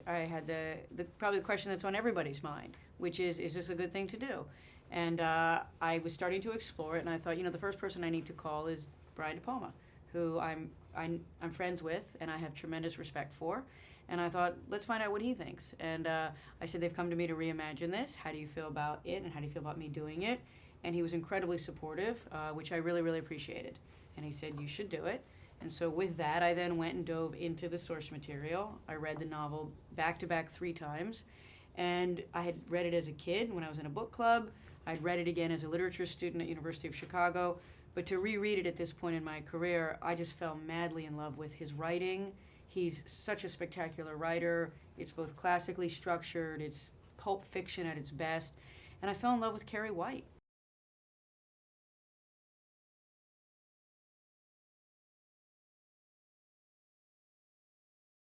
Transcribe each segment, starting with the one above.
I had probably the question that's on everybody's mind, which is this a good thing to do? And I was starting to explore it, and I thought, the first person I need to call is Brian De Palma, who I'm friends with and I have tremendous respect for. And I thought, let's find out what he thinks. And I said, they've come to me to reimagine this. How do you feel about it, and how do you feel about me doing it? And he was incredibly supportive, which I really, really appreciated. And he said, you should do it. And so with that, I then went and dove into the source material. I read the novel back-to-back 3 times. And I had read it as a kid when I was in a book club. I'd read it again as a literature student at University of Chicago. But to reread it at this point in my career, I just fell madly in love with his writing. He's such a spectacular writer. It's both classically structured, it's pulp fiction at its best. And I fell in love with Carrie White.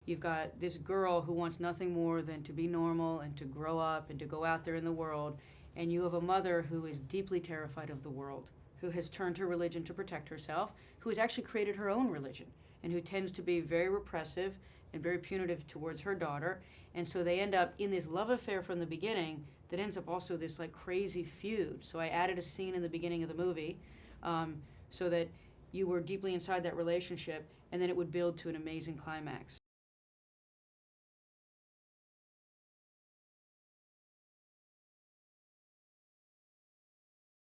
You've got this girl who wants nothing more than to be normal and to grow up and to go out there in the world. And you have a mother who is deeply terrified of the world, who has turned to religion to protect herself, who has actually created her own religion, and who tends to be very repressive and very punitive towards her daughter. And so they end up in this love affair from the beginning that ends up also this like crazy feud. So I added a scene in the beginning of the movie so that you were deeply inside that relationship, and then it would build to an amazing climax.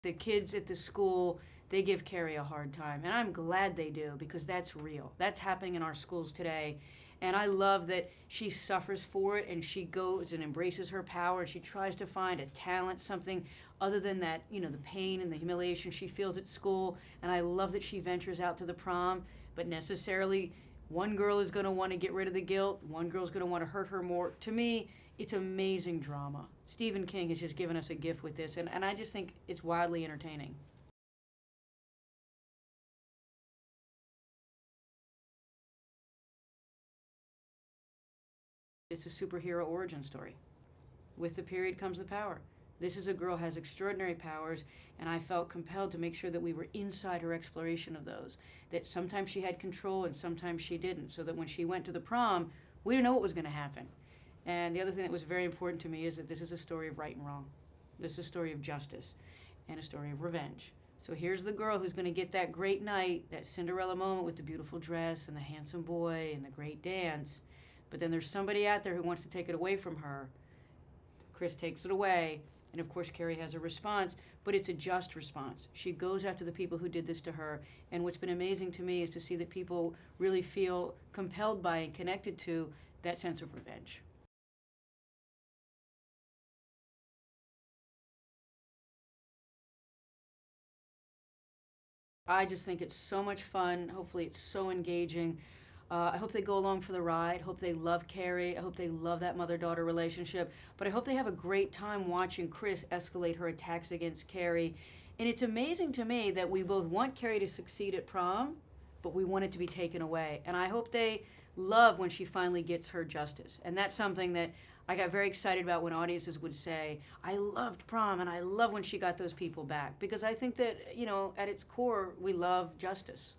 The kids at the school, they give Carrie a hard time, and I'm glad they do, because that's real. That's happening in our schools today. And I love that she suffers for it, and she goes and embraces her power, and she tries to find a talent, something other than that, the pain and the humiliation she feels at school. And I love that she ventures out to the prom, but necessarily one girl is going to want to get rid of the guilt, one girl's going to want to hurt her more. To me, it's amazing drama. Stephen King has just given us a gift with this, and I just think it's wildly entertaining. It's a superhero origin story. With the period comes the power. This is a girl who has extraordinary powers, and I felt compelled to make sure that we were inside her exploration of those. That sometimes she had control and sometimes she didn't, so that when she went to the prom, we didn't know what was going to happen. And the other thing that was very important to me is that this is a story of right and wrong. This is a story of justice and a story of revenge. So here's the girl who's going to get that great night, that Cinderella moment with the beautiful dress and the handsome boy and the great dance. But then there's somebody out there who wants to take it away from her. Chris takes it away, and of course Carrie has a response, but it's a just response. She goes after the people who did this to her, and what's been amazing to me is to see that people really feel compelled by and connected to that sense of revenge. I just think it's so much fun. Hopefully it's so engaging. I hope they go along for the ride. Hope they love Carrie. I hope they love that mother-daughter relationship. But I hope they have a great time watching Chris escalate her attacks against Carrie. And it's amazing to me that we both want Carrie to succeed at prom, but we want it to be taken away. And I hope they love when she finally gets her justice. And that's something that I got very excited about when audiences would say, I loved prom and I love when she got those people back. Because I think that, at its core, we love justice.